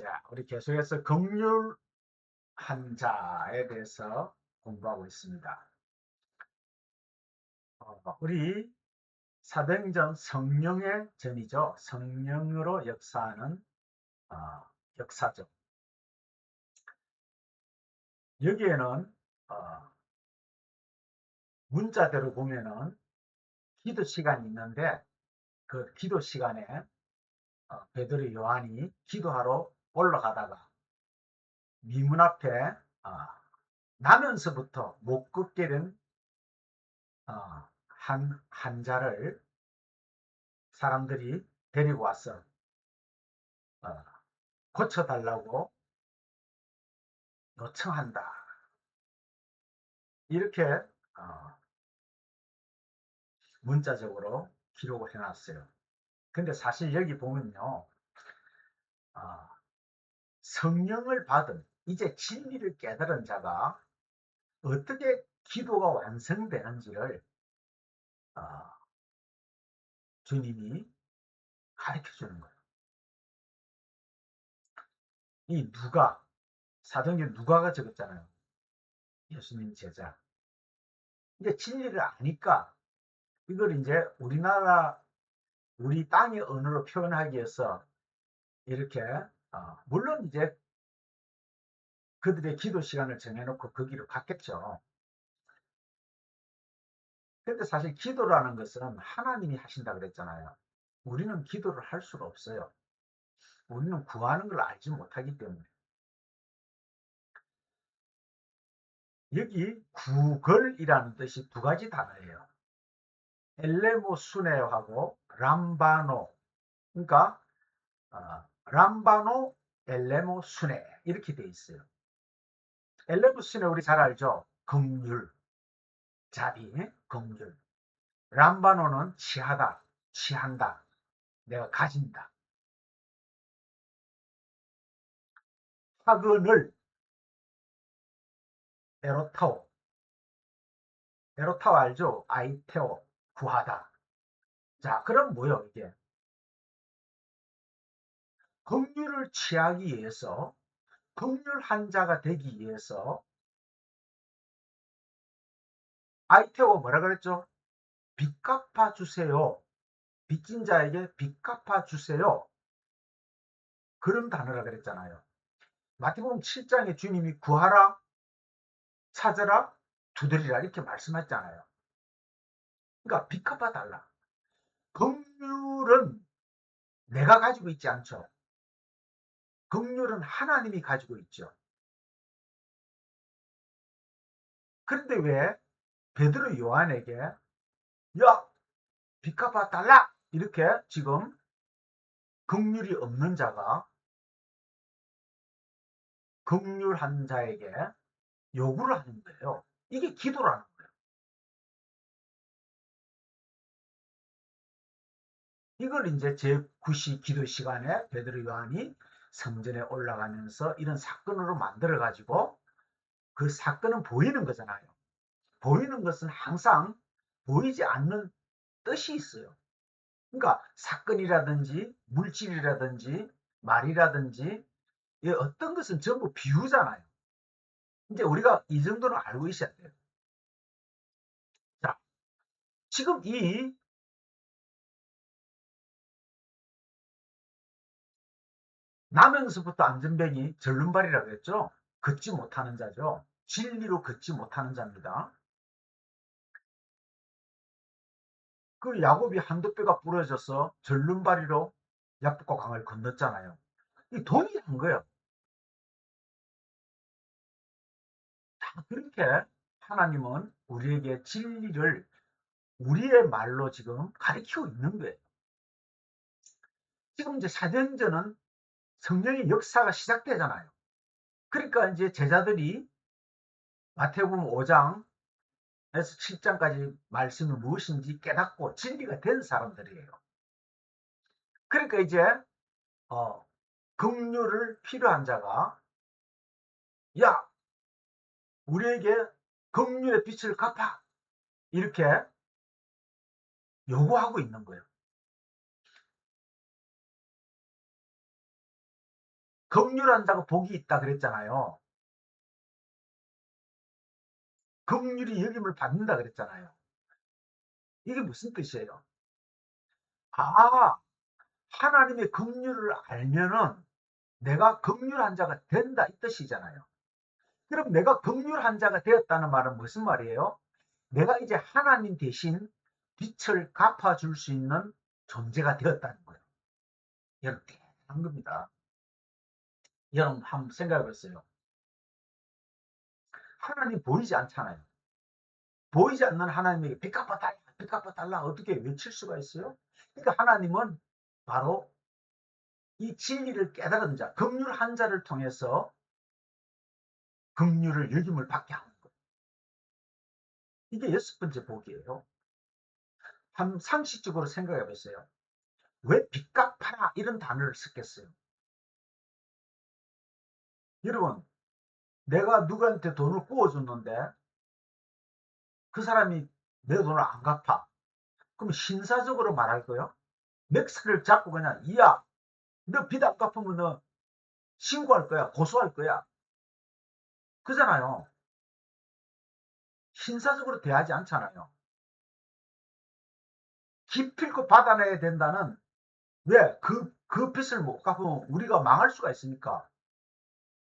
자, 우리 계속해서 긍휼 한자에 대해서 공부하고 있습니다. 우리 사도행전 성령의 전이죠. 성령으로 역사하는 어, 역사죠. 여기에는 어, 문자대로 보면은 기도 시간이 있는데 그 기도 시간에 베드로 요한이 기도하러 올라가다가 미문 앞에 어, 나면서부터 못 걷게 된 환자를 사람들이 데리고 와서 어, 고쳐달라고 요청한다. 이렇게 어, 문자적으로 기록을 해놨어요. 근데 사실 여기 보면요. 어, 성령을 받은 이제 진리를 깨달은 자가 어떻게 기도가 완성되는지를 어, 주님이 가르쳐 주는 거예요. 이 누가 사도행전 누가가 적었잖아요. 예수님 제자. 이제 진리를 아니까 이걸 이제 우리 땅의 언어로 표현하기 위해서 이렇게 물론 이제 그들의 기도 시간을 정해놓고 거기로 갔겠죠. 근데 사실 기도라는 것은 하나님이 하신다 그랬잖아요. 우리는 기도를 할 수가 없어요. 우리는 구하는 걸 알지 못하기 때문에. 여기 구걸이라는 뜻이 두 가지 단어예요. 엘레모수네하고 람바노. 그러니까 람바노 엘레모수네 이렇게 돼 있어요. 엘레모수네 우리 잘 알죠? 긍휼, 자비, 긍휼. 람바노는 취하다, 취한다, 내가 가진다. 화근을 에로타오, 에로타오 알죠? 아이테오, 구하다. 자, 그럼 뭐요 이게? 긍휼을 취하기 위해서, 긍휼한 자가 되기 위해서 아이테오 뭐라 그랬죠? 빚 갚아 주세요. 빚진 자에게 빚 갚아 주세요. 그런 단어라 그랬잖아요. 마태복음 7장에 주님이 구하라, 찾아라, 두드리라 이렇게 말씀했잖아요. 그러니까 빚 갚아 달라. 긍휼은 내가 가지고 있지 않죠. 긍휼은 하나님이 가지고 있죠. 그런데 왜 베드로 요한에게 야, 빚 갚아 달라 이렇게 지금 긍휼이 없는 자가 긍휼한 자에게 요구를 하는 거예요. 이게 기도라는 거예요. 이걸 이제 제9시 기도 시간에 베드로 요한이 성전에 올라가면서 이런 사건으로 만들어 가지고 그 사건은 보이는 거잖아요. 보이는 것은 항상 보이지 않는 뜻이 있어요. 그러니까 사건이라든지 물질이라든지 말이라든지 어떤 것은 전부 비유잖아요. 이제 우리가 이 정도는 알고 있어야 돼요. 자, 지금 이 나면서부터 안전뱅이 절름발이라고 했죠. 걷지 못하는 자죠. 진리로 걷지 못하는 자입니다. 그 야곱이 한두 뼈가 부러져서 절름발이로 야복과 강을 건넜잖아요. 이 동일한 거예요. 다 그렇게 하나님은 우리에게 진리를 우리의 말로 지금 가르치고 있는 거예요. 지금 이제 사도행전은 성령의 역사가 시작되잖아요. 그러니까 이제 제자들이 마태복음 5장에서 7장까지 말씀이 무엇인지 깨닫고 진리가 된 사람들이에요. 그러니까 이제 어, 긍휼을 필요한 자가 야, 우리에게 긍휼의 빛을 갚아 이렇게 요구하고 있는 거예요. 긍휼한 자가 복이 있다 그랬잖아요. 긍휼이 여김을 받는다 그랬잖아요. 이게 무슨 뜻이에요? 아, 하나님의 긍휼을 알면은 내가 긍휼한 자가 된다 이 뜻이잖아요. 그럼 내가 긍휼한 자가 되었다는 말은 무슨 말이에요? 내가 이제 하나님 대신 빛을 갚아줄 수 있는 존재가 되었다는 거예요. 여러분 대단한 겁니다. 여러분 한번 생각해 보세요. 하나님 보이지 않잖아요. 보이지 않는 하나님에게 빛 갚아달라, 빛 갚아달라 어떻게 외칠 수가 있어요? 그러니까 하나님은 바로 이 진리를 깨달은 자, 긍휼한 자를 통해서 긍휼을 여김을 받게 하는 거예요. 이게 여섯 번째 복이에요. 한 상식적으로 생각해 보세요. 왜 빚 갚아라 이런 단어를 썼겠어요? 여러분, 내가 누구한테 돈을 구워줬는데 그 사람이 내 돈을 안 갚아. 그럼 신사적으로 말할 거예요? 맥스를 잡고 그냥 이야, 너 빚 안 갚으면 너 신고할 거야, 고소할 거야. 그잖아요. 신사적으로 대하지 않잖아요. 기필코 받아내야 된다는, 왜? 그 빚을 못 갚으면 우리가 망할 수가 있습니까?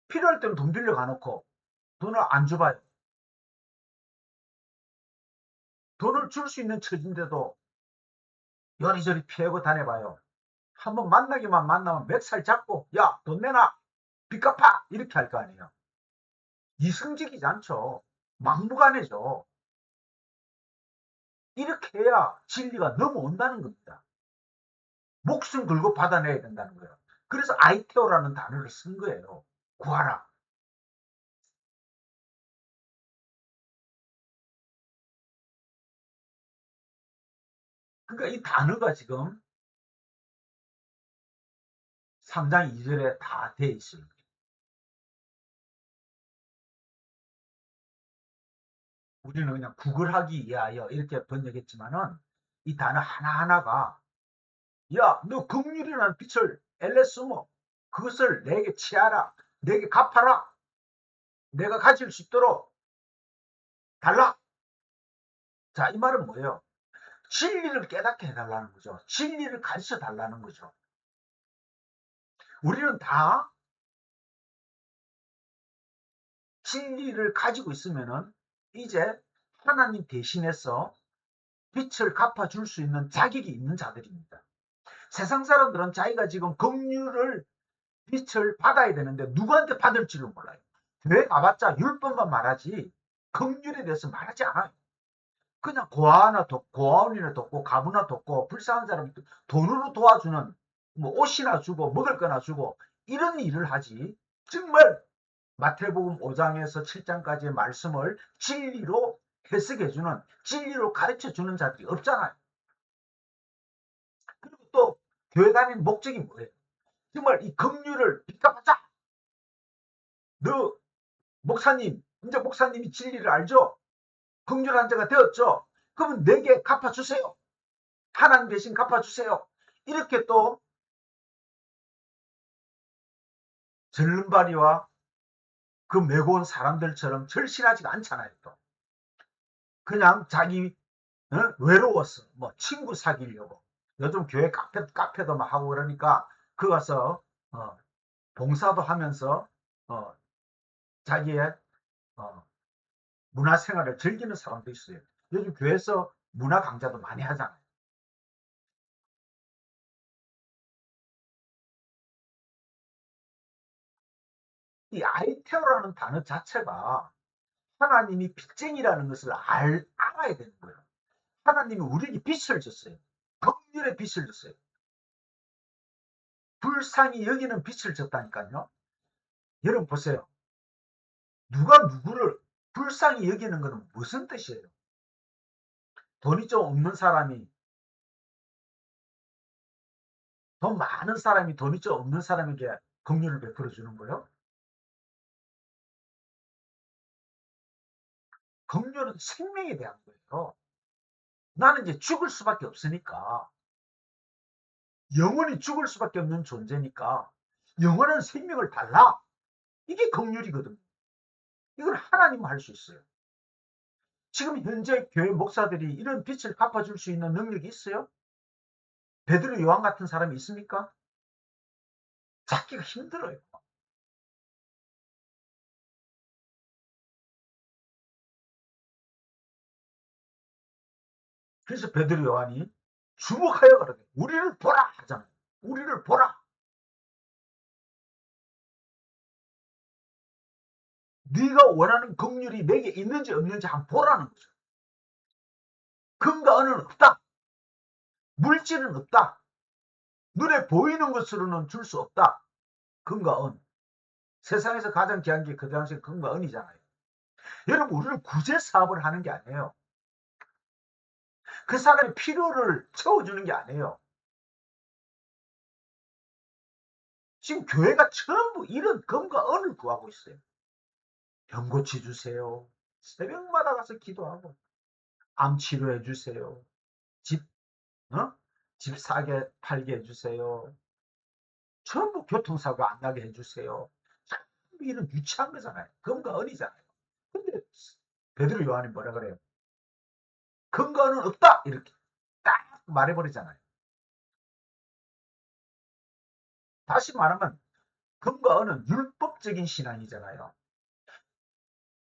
필요할 때는 돈 빌려 가놓고 돈을 안 줘봐요. 돈을 줄 수 있는 처지인데도 여리저리 피하고 다녀봐요. 한번 만나기만 만나면 멱살 잡고, 야, 돈 내놔! 빚 갚아! 이렇게 할 거 아니에요. 이성적이지 않죠. 막무가내죠. 이렇게 해야 진리가 넘어온다는 겁니다. 목숨 걸고 받아내야 된다는 거예요. 그래서 아이테오라는 단어를 쓴 거예요. 구하라. 그러니까 이 단어가 지금 3장 2절에 다 돼 있어요. 우리는 그냥 구걸하기 위하여 이렇게 번역했지만은 이 단어 하나하나가, 야, 너 긍휼이라는 빛을 엘레 숨어 그것을 내게 취하라. 내게 갚아라. 내가 가질 수 있도록 달라. 자, 이 말은 뭐예요? 진리를 깨닫게 해달라는 거죠. 진리를 가르쳐 달라는 거죠. 우리는 다 진리를 가지고 있으면은 이제 하나님 대신해서 빛을 갚아줄 수 있는 자격이 있는 자들입니다. 세상 사람들은 자기가 지금 긍휼을 빛을 받아야 되는데 누구한테 받을지를 몰라요. 교회 가봤자 율법만 말하지 긍휼에 대해서 말하지 않아요. 그냥 고아나 고아원이나 돕고 가부나 돕고 불쌍한 사람 돈으로 도와주는, 뭐 옷이나 주고 먹을 거나 주고 이런 일을 하지, 정말 마태복음 5장에서 7장까지의 말씀을 진리로 해석해주는, 진리로 가르쳐주는 자들이 없잖아요. 그리고 또 교회 다니는 목적이 뭐예요? 정말 이 긍휼을 빚갚아자. 너 목사님, 이제 목사님이 진리를 알죠? 긍휼한 자가 되었죠? 그러면 내게 갚아주세요. 하나님 대신 갚아주세요. 이렇게 또 절름발이와 그 메고 온 사람들처럼 절실하지가 않잖아요. 또 그냥 자기 외로웠어. 뭐 친구 사귀려고. 요즘 교회 카페도 막 하고 그러니까 그 가서 봉사도 하면서 어, 자기의 어, 문화생활을 즐기는 사람도 있어요. 요즘 교회에서 문화 강좌도 많이 하잖아요. 이 아이테오라는 단어 자체가 하나님이 빚쟁이라는 것을 알아야 되는 거예요. 하나님이 우리에게 빚을 줬어요. 긍휼의 빚을 줬어요. 불쌍히 여기는 빚을 줬다니까요. 여러분 보세요. 누가 누구를 불쌍히 여기는 것은 무슨 뜻이에요? 돈이 좀 없는 사람이, 돈 많은 사람이 돈이 좀 없는 사람에게 긍휼을 베풀어 주는 거예요? 긍휼은 생명에 대한 거예요. 나는 이제 죽을 수밖에 없으니까, 영원히 죽을 수밖에 없는 존재니까 영원한 생명을 달라. 이게 긍휼이거든요. 이걸 하나님 할 수 있어요. 지금 현재 교회 목사들이 이런 빚을 갚아줄 수 있는 능력이 있어요? 베드로 요한 같은 사람이 있습니까? 찾기가 힘들어요. 그래서 베드로 요한이 주목하여 가라되 우리를 보라 하잖아요. 우리를 보라. 네가 원하는 긍휼이 내게 있는지 없는지 한번 보라는 거죠. 근거는 없다. 물질은 없다. 눈에 보이는 것으로는 줄 수 없다. 근거은. 세상에서 가장 귀한 게 그 당시에 근거은이잖아요. 여러분, 우리는 구제 사업을 하는 게 아니에요. 그 사람의 필요를 채워주는 게 아니에요. 지금 교회가 전부 이런 근거은을 구하고 있어요. 병 고쳐주세요. 새벽마다 가서 기도하고 암 치료해 주세요. 집, 어? 집 사게 팔게 해주세요. 전부 교통사고 안 나게 해주세요. 이런 유치한 거잖아요. 근거은이잖아요. 근데 베드로 요한이 뭐라 그래요? 근거는 없다 이렇게 딱 말해버리잖아요. 다시 말하면 근거는 율법적인 신앙이잖아요.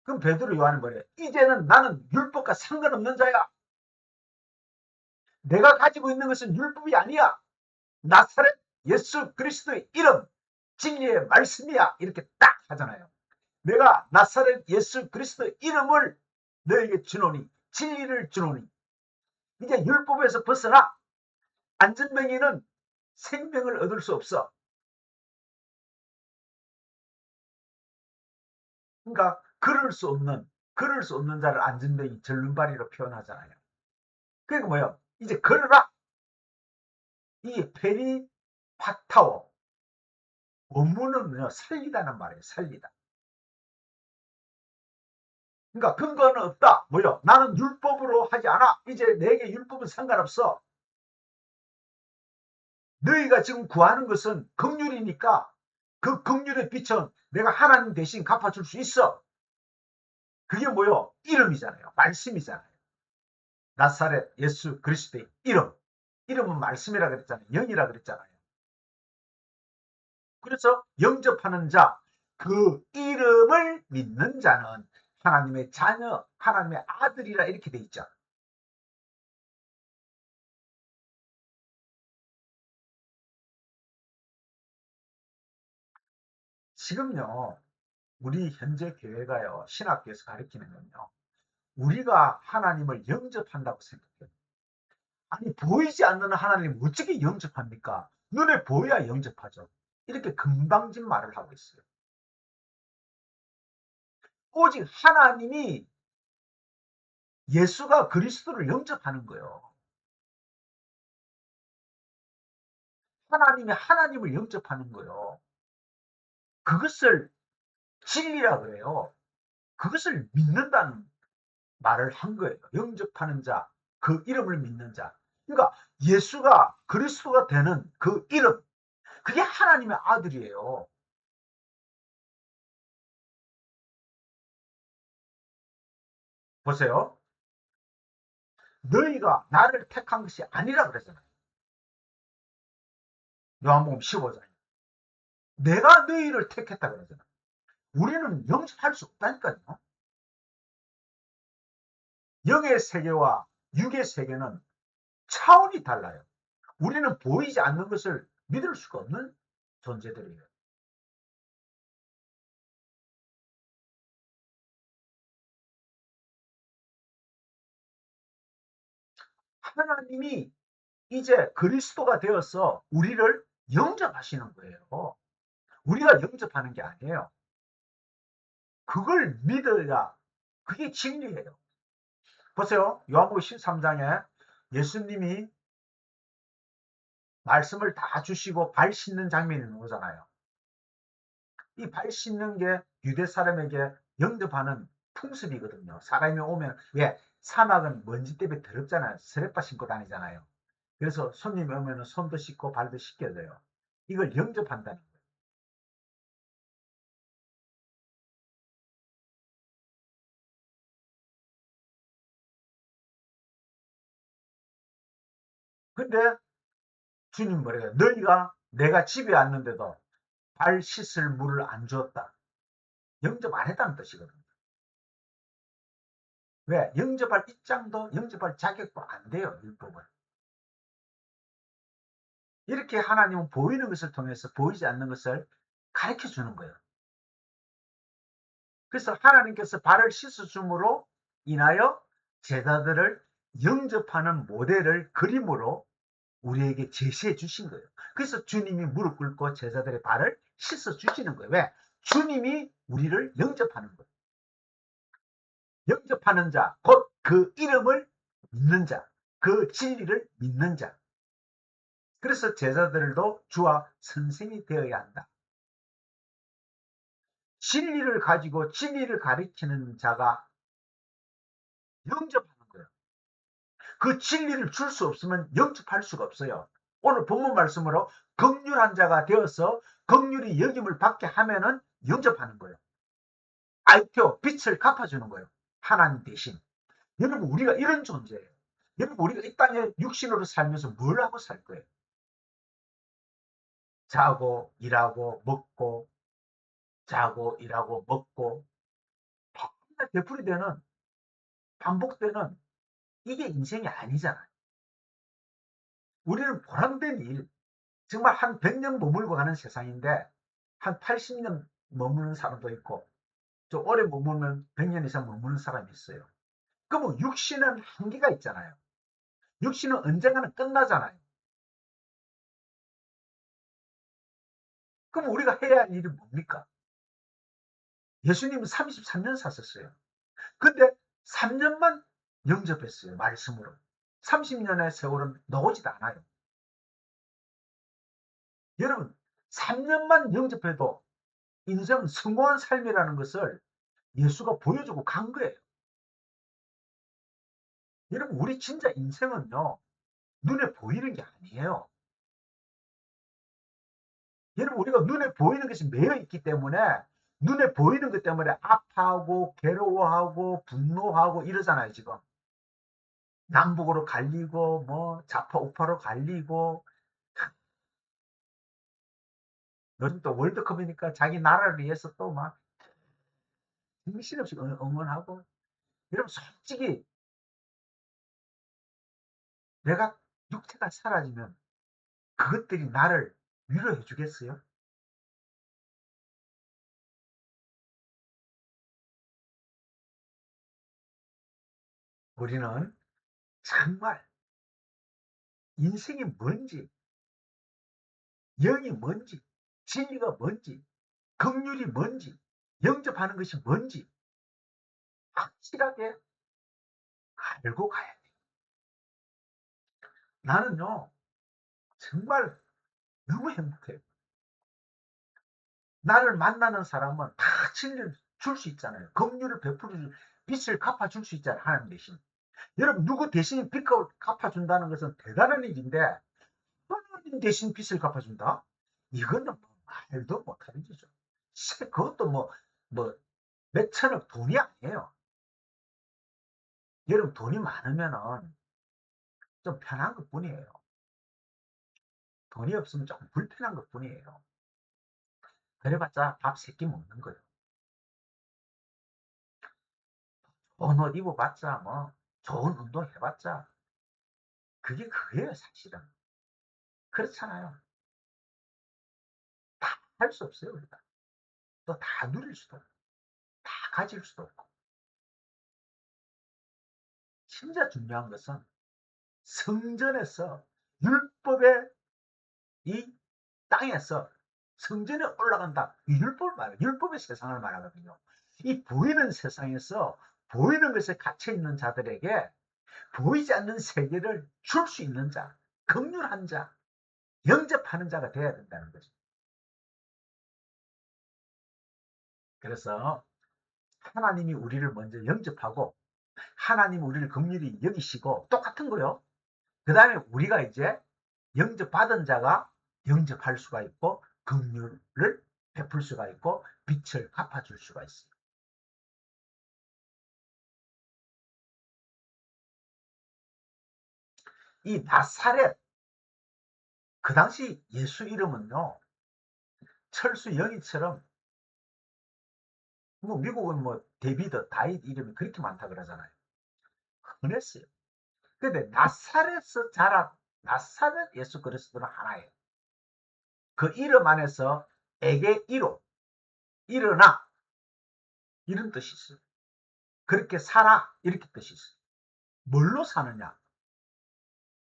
그럼 베드로 요한은 뭐래요? 이제는 나는 율법과 상관없는 자야. 내가 가지고 있는 것은 율법이 아니야. 나사렛 예수 그리스도의 이름, 진리의 말씀이야. 이렇게 딱 하잖아요. 내가 나사렛 예수 그리스도의 이름을 너에게 주노니, 진리를 주노니. 이제 율법에서 벗어나. 안전뱅이는 생명을 얻을 수 없어. 그러니까 그럴 수 없는 자를 안전뱅이, 절름발이로 표현하잖아요. 그러니까 뭐예요? 이제 걸어라. 이 페리파타오, 원문은 살리다는 말이에요. 살리다. 그러니까 근거는 없다. 뭐요? 나는 율법으로 하지 않아. 이제 내게 율법은 상관없어. 너희가 지금 구하는 것은 긍휼이니까 그 긍휼의 빛은 내가 하나님 대신 갚아줄 수 있어. 그게 뭐요? 이름이잖아요. 말씀이잖아요. 나사렛 예수 그리스도의 이름. 이름은 말씀이라 그랬잖아요. 영이라 그랬잖아요. 그래서 영접하는 자, 그 이름을 믿는 자는 하나님의 자녀, 하나님의 아들이라 이렇게 돼 있죠. 지금요, 우리 현재 교회가요, 신학교에서 가르치는 건요, 우리가 하나님을 영접한다고 생각해요. 아니, 보이지 않는 하나님을 어떻게 영접합니까? 눈에 보여야 영접하죠. 이렇게 금방진 말을 하고 있어요. 오직 하나님이 예수가 그리스도를 영접하는 거예요. 하나님이 하나님을 영접하는 거예요. 그것을 진리라 그래요. 그것을 믿는다는 말을 한 거예요. 영접하는 자, 그 이름을 믿는 자. 그러니까 예수가 그리스도가 되는 그 이름, 그게 하나님의 아들이에요. 보세요. 너희가 나를 택한 것이 아니라 그랬잖아요. 요한복음 15장. 내가 너희를 택했다 그러잖아요. 우리는 영접할 수 없다니까요. 영의 세계와 육의 세계는 차원이 달라요. 우리는 보이지 않는 것을 믿을 수가 없는 존재들이에요. 하나님이 이제 그리스도가 되어서 우리를 영접하시는 거예요. 우리가 영접하는 게 아니에요. 그걸 믿어야 그게 진리예요. 보세요. 요한복음 13장에 예수님이 말씀을 다 주시고 발 씻는 장면이 나오잖아요. 이 발 씻는 게 유대 사람에게 영접하는 풍습이거든요. 사람이 오면 왜 사막은 먼지 때문에 더럽잖아요. 스레빠 신고 다니잖아요. 그래서 손님이 오면 손도 씻고 발도 씻겨져요. 이걸 영접한다는 거예요. 근데 주님 뭐래요? 너희가 내가 집에 왔는데도 발 씻을 물을 안 주었다. 영접 안 했다는 뜻이거든요. 왜? 영접할 입장도 영접할 자격도 안 돼요. 율법은. 이렇게 하나님은 보이는 것을 통해서 보이지 않는 것을 가르쳐 주는 거예요. 그래서 하나님께서 발을 씻어줌으로 인하여 제자들을 영접하는 모델을 그림으로 우리에게 제시해 주신 거예요. 그래서 주님이 무릎 꿇고 제자들의 발을 씻어 주시는 거예요. 왜? 주님이 우리를 영접하는 거예요. 영접하는 자, 곧 그 이름을 믿는 자, 그 진리를 믿는 자. 그래서 제자들도 주와 선생이 되어야 한다. 진리를 가지고 진리를 가리키는 자가 영접하는 거예요. 그 진리를 줄 수 없으면 영접할 수가 없어요. 오늘 본문 말씀으로 긍휼한 자가 되어서 긍휼이 여김을 받게 하면은 영접하는 거예요. 알표, 빛을 갚아주는 거예요. 하나님 대신. 여러분, 우리가 이런 존재예요. 여러분, 우리가 이 땅에 육신으로 살면서 뭘 하고 살 거예요? 자고, 일하고, 먹고, 자고, 일하고, 먹고, 맨날 되풀이되는, 반복되는, 이게 인생이 아니잖아요. 우리는 보람된 일, 정말 한 100년 머물고 가는 세상인데, 한 80년 머무는 사람도 있고, 좀 오래 머물면 100년 이상 머무는 사람이 있어요. 그러면 육신은 한계가 있잖아요. 육신은 언젠가는 끝나잖아요. 그럼 우리가 해야 할 일이 뭡니까? 예수님은 33년 사셨어요. 근데 3년만 영접했어요. 말씀으로. 30년의 세월은 나오지도 않아요. 여러분, 3년만 영접해도 인생 성공한 삶이라는 것을 예수가 보여주고 간 거예요. 여러분, 우리 진짜 인생은요, 눈에 보이는 게 아니에요. 여러분, 우리가 눈에 보이는 것이 매여 있기 때문에 눈에 보이는 것 때문에 아파하고 괴로워하고 분노하고 이러잖아요, 지금. 남북으로 갈리고 뭐 좌파 우파로 갈리고, 요즘 또 월드컵이니까 자기 나라를 위해서 또 막 정신없이 응원하고. 여러분, 솔직히 내가 육체가 사라지면 그것들이 나를 위로해 주겠어요? 우리는 정말 인생이 뭔지, 영이 뭔지, 진리가 뭔지, 긍휼이 뭔지, 영접하는 것이 뭔지 확실하게 알고 가야 돼. 나는요, 정말 너무 행복해요. 나를 만나는 사람은 다 진리를 줄 수 있잖아요. 긍휼을 베풀어 줄, 빚을 갚아줄 수 있잖아요. 하나님 대신. 여러분, 누구 대신 빚을 갚아준다는 것은 대단한 일인데, 하나님 대신 빚을 갚아준다? 이거는 뭐 말도 못하는 일이죠. 그것도 뭐, 몇 천억 돈이 아니에요. 여러분, 돈이 많으면은 좀 편한 것 뿐이에요. 돈이 없으면 조금 불편한 것 뿐이에요. 그래봤자 밥 3끼 먹는 거예요. 좋은 옷 입어봤자 뭐, 좋은 운동 해봤자, 그게 그게요, 사실은. 그렇잖아요. 다 할 수 없어요, 우리가. 또 다 누릴 수도 없고, 다 가질 수도 없고. 진짜 중요한 것은 성전에서, 율법의 이 땅에서 성전에 올라간다. 율법을 말해요. 율법의 세상을 말하거든요. 이 보이는 세상에서 보이는 것에 갇혀 있는 자들에게 보이지 않는 세계를 줄 수 있는 자, 긍휼한 자, 영접하는 자가 돼야 된다는 거죠. 그래서 하나님이 우리를 먼저 영접하고 하나님 우리를 긍휼히 여기시고 똑같은 거요. 그 다음에 우리가 이제 영접받은 자가 영접할 수가 있고 긍휼을 베풀 수가 있고 빛을 갚아줄 수가 있어요. 이 나사렛, 그 당시 예수 이름은요, 철수 영희처럼, 뭐 미국은 뭐 데비드, 다윗 이름이 그렇게 많다 그러잖아요. 흔했어요. 근데 나사렛에서 자란 나사렛 예수 그리스도는 하나예요. 그 이름 안에서 에게 이로, 일어나, 이런 뜻이 있어요. 그렇게 살아, 이렇게 뜻이 있어요. 뭘로 사느냐?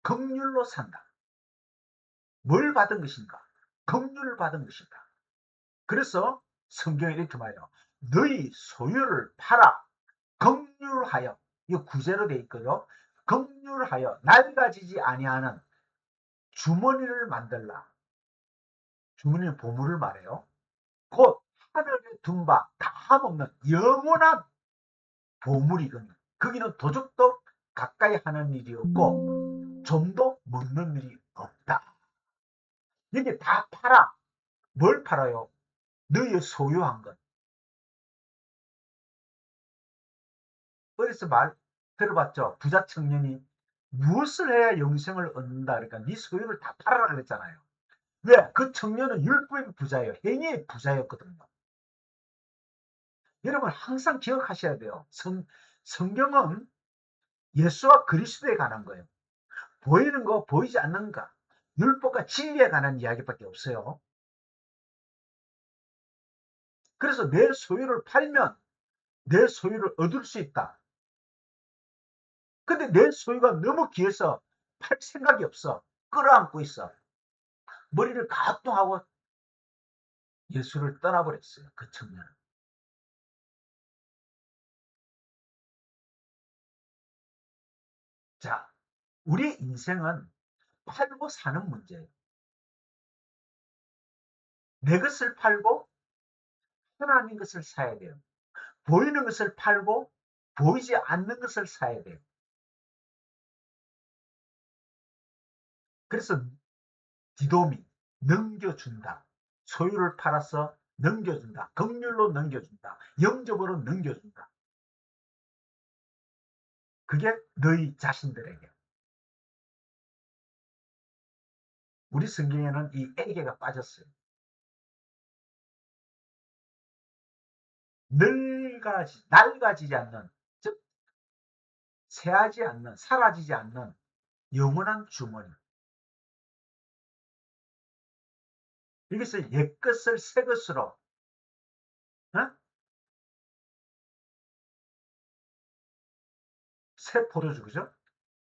긍휼로 산다. 뭘 받은 것인가? 긍휼을 받은 것인가? 그래서 성경에 이렇게 말해요. 너희 소유를 팔아 긍휼하여, 이거 구제로 돼 있거든요. 긍휼하여 낡아지지 아니하는 주머니를 만들라. 주머니는 보물을 말해요. 곧 하늘에 둔 바 다함없는 영원한 보물이거든요. 거기는 도적도 가까이 하는 일이 없고 좀도 묻는 일이 없다. 여기 다 팔아. 뭘 팔아요? 너의 소유한 것. 어디서 말 들어봤죠? 부자 청년이 무엇을 해야 영생을 얻는다. 그러니까 네 소유를 다 팔아라 그랬잖아요. 왜? 그 청년은 율법의 부자예요. 행위의 부자였거든요. 여러분 항상 기억하셔야 돼요. 성경은 예수와 그리스도에 관한 거예요. 보이는 거, 보이지 않는가. 율법과 진리에 관한 이야기밖에 없어요. 그래서 내 소유를 팔면 내 소유를 얻을 수 있다. 근데 내 소유가 너무 귀해서 팔 생각이 없어. 끌어안고 있어. 머리를 가동하고 예수를 떠나버렸어요. 그 청년은. 자, 우리 인생은 팔고 사는 문제예요. 내 것을 팔고 하나님 것을 사야 돼요. 보이는 것을 팔고 보이지 않는 것을 사야 돼요. 그래서 디도미 넘겨준다. 소유를 팔아서 넘겨준다. 긍휼로 넘겨준다. 영접으로 넘겨준다. 그게 너희 자신들에게. 우리 성경에는 이 에게가 빠졌어요. 낡아지지 않는, 즉 새하지 않는, 사라지지 않는 영원한 주머니. 여기서 옛것을 새것으로, 어? 새 포도주, 그죠?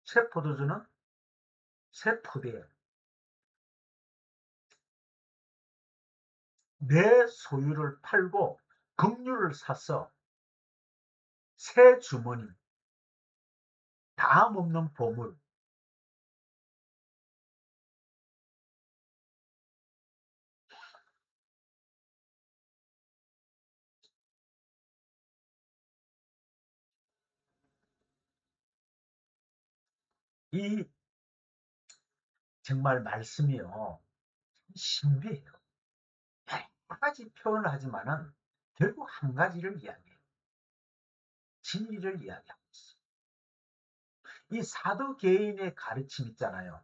새 포도주는 새 포대예요. 내 소유를 팔고 긍휼을 사서 새 주머니, 다음 없는 보물. 이 정말 말씀이요. 신비해요. 여러 가지 표현을 하지만은 결국 한 가지를 이야기해요. 진리를 이야기하고 있어요. 이 사도계인의 가르침 있잖아요.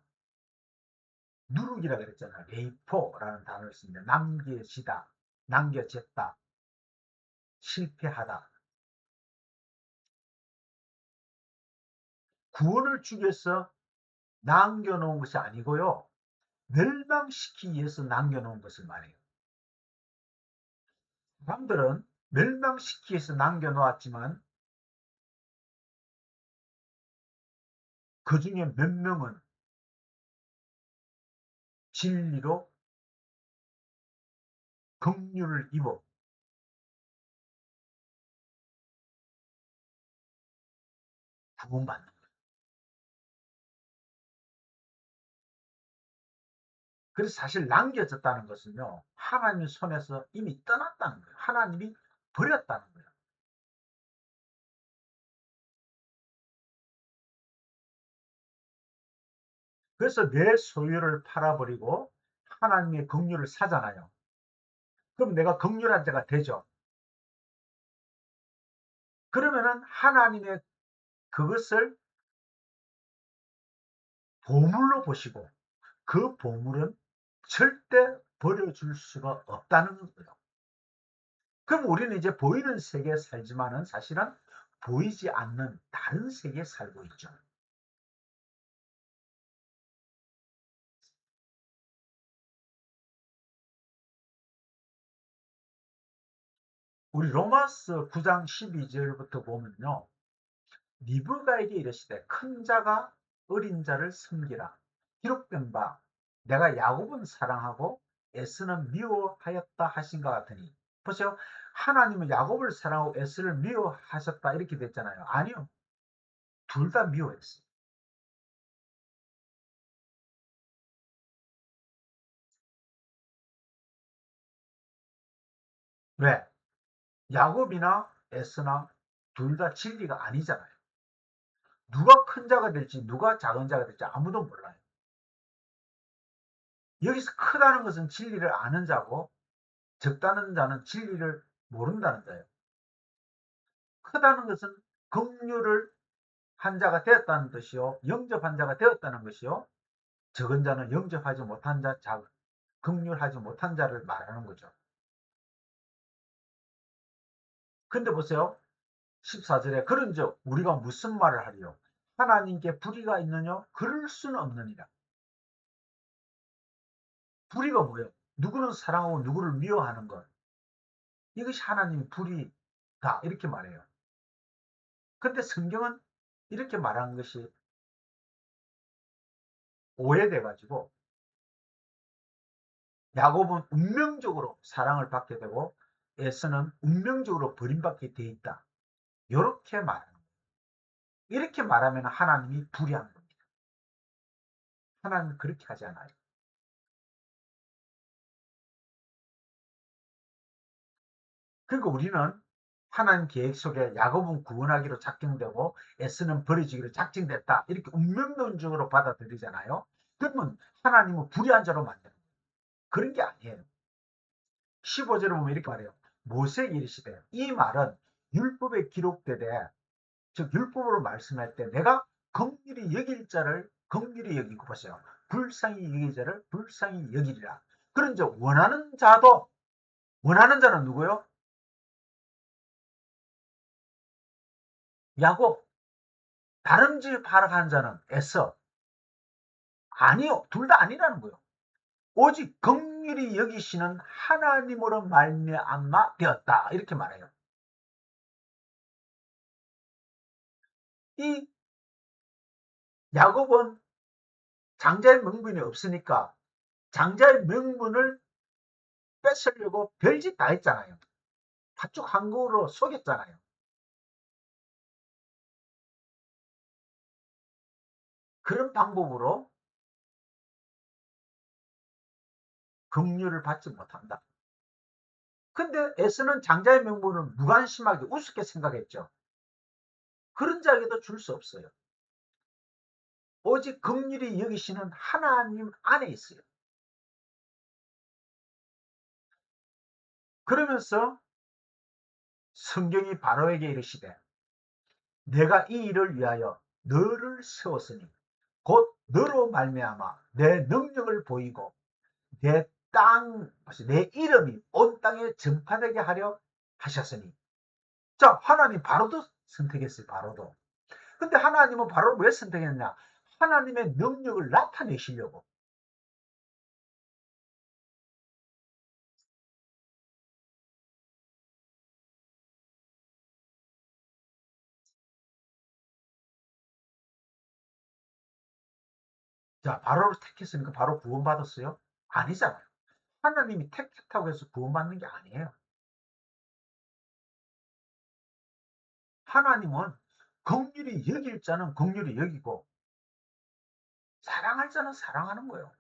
누룩이라 그랬잖아요. 레이포라는 단어를 씁니다. 남겨지다, 남겨졌다, 실패하다. 구원을 주기 위해서 남겨놓은 것이 아니고요. 멸망시키기 위해서 남겨놓은 것을 말해요. 사람들은 멸망시키기 위해서 남겨놓았지만 그 중에 몇 명은 진리로 긍휼을 입어 구원받는 거예요. 그래서 사실 남겨졌다는 것은요. 하나님 손에서 이미 떠났다는 거예요. 하나님이 버렸다는 거예요. 그래서 내 소유를 팔아버리고 하나님의 긍휼을 사잖아요. 그럼 내가 긍휼한 자가 되죠. 그러면은 하나님의 그것을 보물로 보시고 그 보물은 절대 버려줄 수가 없다는 거예요. 그럼 우리는 이제 보이는 세계에 살지만은 사실은 보이지 않는 다른 세계에 살고 있죠. 우리 로마서 9장 12절부터 보면요. 리브가에게 이르시되 큰 자가 어린 자를 섬기라. 기록된 바 내가 야곱은 사랑하고 에스는 미워하였다 하신 것 같으니. 보세요. 하나님은 야곱을 사랑하고 에스를 미워하셨다 이렇게 됐잖아요. 아니요. 둘 다 미워했어요. 왜? 야곱이나 에스나 둘 다 진리가 아니잖아요. 누가 큰 자가 될지 누가 작은 자가 될지 아무도 몰라요. 여기서 크다는 것은 진리를 아는 자고 적다는 자는 진리를 모른다는 자예요. 크다는 것은 긍휼을 한 자가 되었다는 뜻이요. 영접한 자가 되었다는 것이요. 적은 자는 영접하지 못한 자, 긍휼하지 못한 자를 말하는 거죠. 근데 보세요. 14절에 그런즉 우리가 무슨 말을 하리요? 하나님께 불의가 있느냐? 그럴 수는 없느니라. 불의가 뭐예요? 누구는 사랑하고 누구를 미워하는 것. 이것이 하나님의 불의다. 이렇게 말해요. 근데 성경은 이렇게 말하는 것이 오해돼가지고 야곱은 운명적으로 사랑을 받게 되고 에서는 운명적으로 버림받게 돼 있다. 이렇게 말하는 거예요. 이렇게 말하면 하나님이 불의한 겁니다. 하나님은 그렇게 하지 않아요. 그러니까 우리는 하나님 계획 속에 야곱은 구원하기로 작정되고 에스는 버려지기로 작정됐다. 이렇게 운명론적으로 받아들이잖아요. 그러면 하나님은 불의한 자로 만드는 거예요. 그런 게 아니에요. 15절을 보면 이렇게 말해요. 모세에게 이르시되 이 말은 율법에 기록되되 즉 율법으로 말씀할 때 내가 긍휼히 여길 자를 긍휼히 여기고 보세요. 불쌍히 여길 자를 불쌍히 여기리라. 그런즉 원하는 자는 누구요? 야곱. 다름질 파악하는 자는 에서. 아니요. 둘 다 아니라는 거예요. 오직 긍휼히 여기시는 하나님으로 말미암아 되었다. 이렇게 말해요. 이 야곱은 장자의 명분이 없으니까 장자의 명분을 뺏으려고 별짓 다 했잖아요. 가축 한 그루로 속였잖아요. 그런 방법으로 긍휼을 받지 못한다. 근데 에스는 장자의 명분을 무관심하게 우습게 생각했죠. 그런 자에게도 줄 수 없어요. 오직 긍휼히 여기시는 하나님 안에 있어요. 그러면서 성경이 바로에게 이르시되 내가 이 일을 위하여 너를 세웠으니 곧 너로 말미암아 내 능력을 보이고 내 땅, 내 이름이 온 땅에 전파되게 하려 하셨으니. 자, 하나님 바로도 선택했어요. 바로도. 근데 하나님은 바로 왜 선택했냐? 하나님의 능력을 나타내시려고. 자, 바로를 택했으니까 바로 구원받았어요? 아니잖아요. 하나님이 택했다고 해서 구원받는 게 아니에요. 하나님은 긍휼히 여길 자는 긍휼히 여기고 사랑할 자는 사랑하는 거예요.